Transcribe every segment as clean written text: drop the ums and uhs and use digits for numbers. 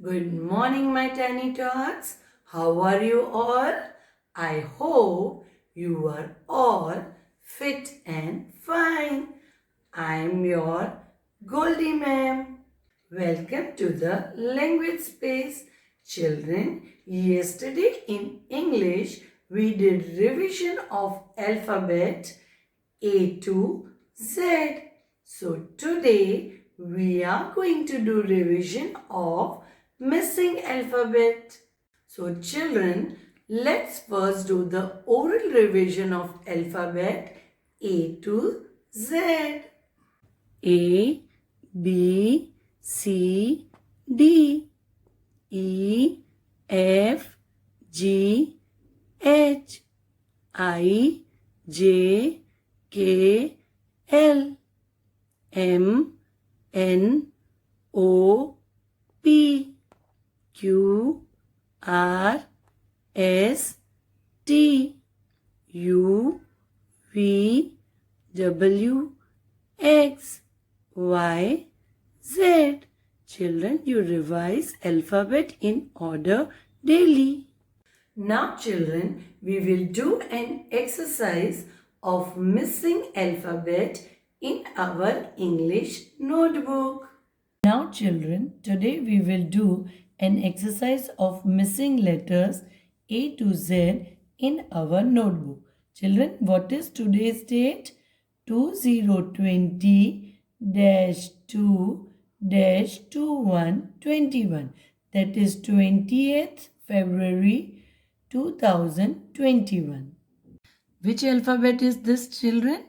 Good morning, my tiny tots. How are you all? I hope you are all fit and fine. I am your Goldie ma'am. Welcome to the language space. Children, yesterday in English we did revision of alphabet A to Z. So today we are going to do revision of missing alphabet. So children, let's first do the oral revision of alphabet A to Z. A, B, C, D, E, F, G, H, I, J, K, L, M, N, O, P, Q, R, S, T, U, V, W, X, Y, Z. Children, you revise alphabet in order daily. Now children, we will do an exercise of missing alphabet in our English notebook. Now children, today we will do an exercise of missing letters A to Z in our notebook. Children, what is today's date? 2020-2-2121. That is 20th February 2021. Which alphabet is this, children?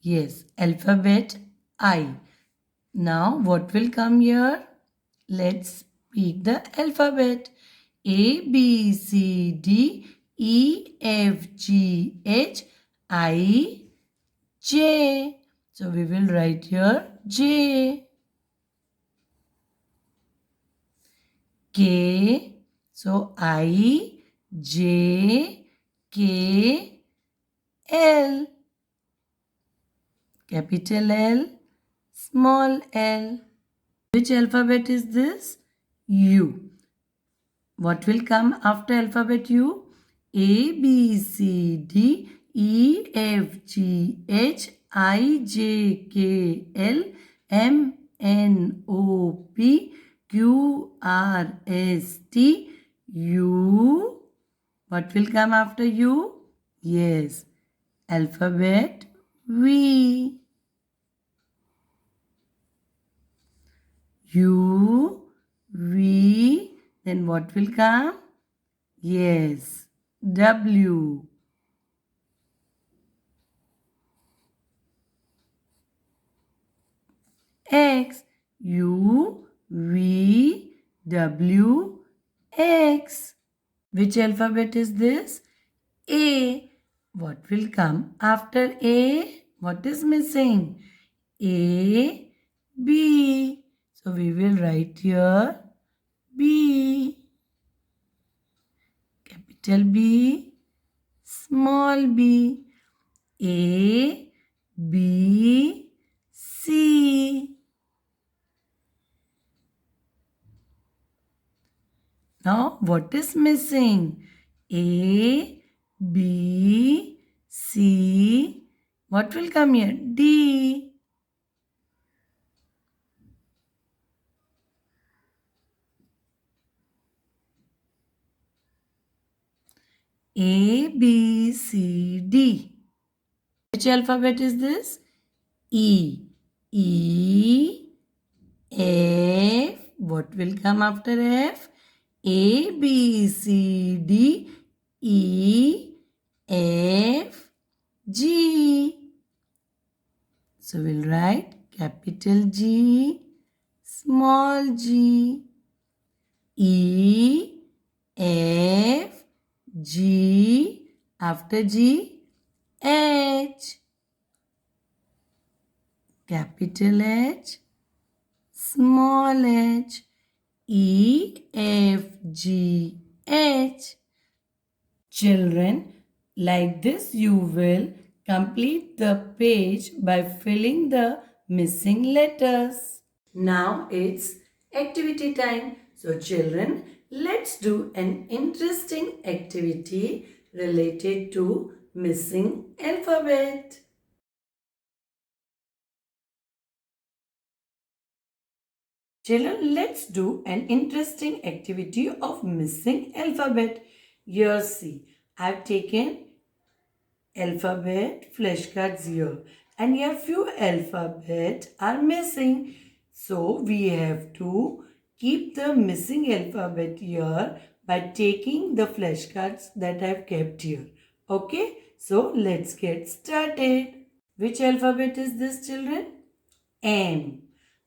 Yes, alphabet I. Now, what will come here? Let's speak the alphabet. A, B, C, D, E, F, G, H, I, J. So, we will write here J. K. So, I, J, K, L. Capital L, small l. Which alphabet is this? U. What will come after alphabet U? A, B, C, D, E, F, G, H, I, J, K, L, M, N, O, P, Q, R, S, T, U. What will come after U? Yes, alphabet V. U, V, then what will come? Yes, W. X, U, V, W, X. Which alphabet is this? A. What will come after A? What is missing? A, B. So we will write here B. Capital B, small b. A, B, C. Now what is missing? A, B, C. What will come here? D. A, B, C, D. Which alphabet is this? E. E, F. What will come after F? A, B, C, D, E, F, G. So we'll write capital G, small g. E, F, G, after G, H. Capital H, small h. E, F, G, H. Children, like this you will complete the page by filling the missing letters. Now it's activity time. So children, let's do an interesting activity related to missing alphabet. Children, let's do an interesting activity of missing alphabet. Here see, I've taken alphabet flashcards here and here few alphabet are missing. So we have to keep the missing alphabet here by taking the flashcards that I've kept here. Okay, so let's get started. Which alphabet is this, children? M.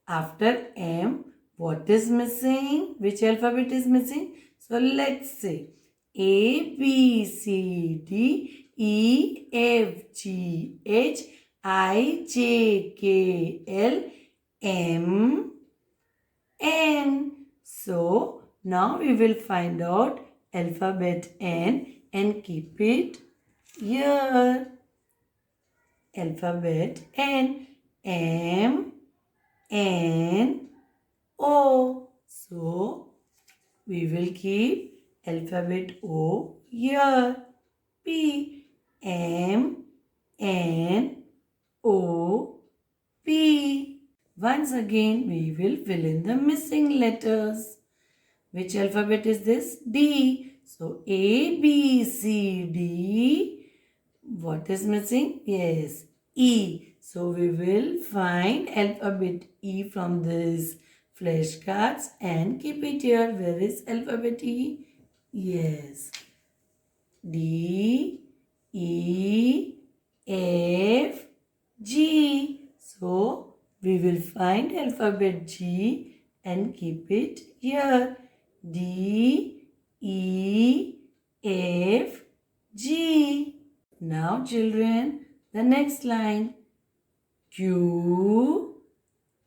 After M, what is missing? Which alphabet is missing? So let's say A, B, C, D, E, F, G, H, I, J, K, L, M, N. So now we will find out alphabet N and keep it here. Alphabet N. M, N, O. So, we will keep alphabet O here. P, M, N, O, P. Once again, we will fill in the missing letters. Which alphabet is this? D. So, A, B, C, D. What is missing? Yes, E. So we will find alphabet E from these flashcards and keep it here. Where is alphabet E? Yes. D, E, F, G. So we will find alphabet G and keep it here. D, E, F, G. Now children, the next line. Q,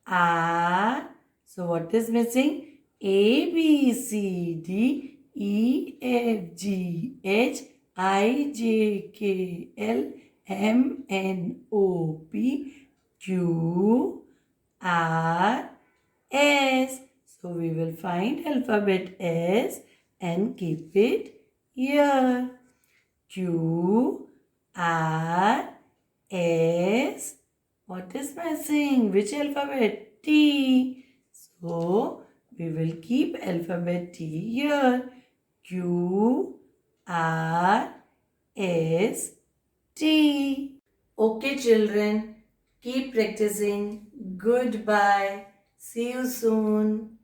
R. So what is missing? A, B, C, D, E, F, G, H, I, J, K, L, M, N, O, P, Q, R, S. So we will find alphabet S and keep it here. Q, R, S. What is missing? Which alphabet? T. So, we will keep alphabet T here. Q, R, S, T. Okay, children. Keep practicing. Goodbye. See you soon.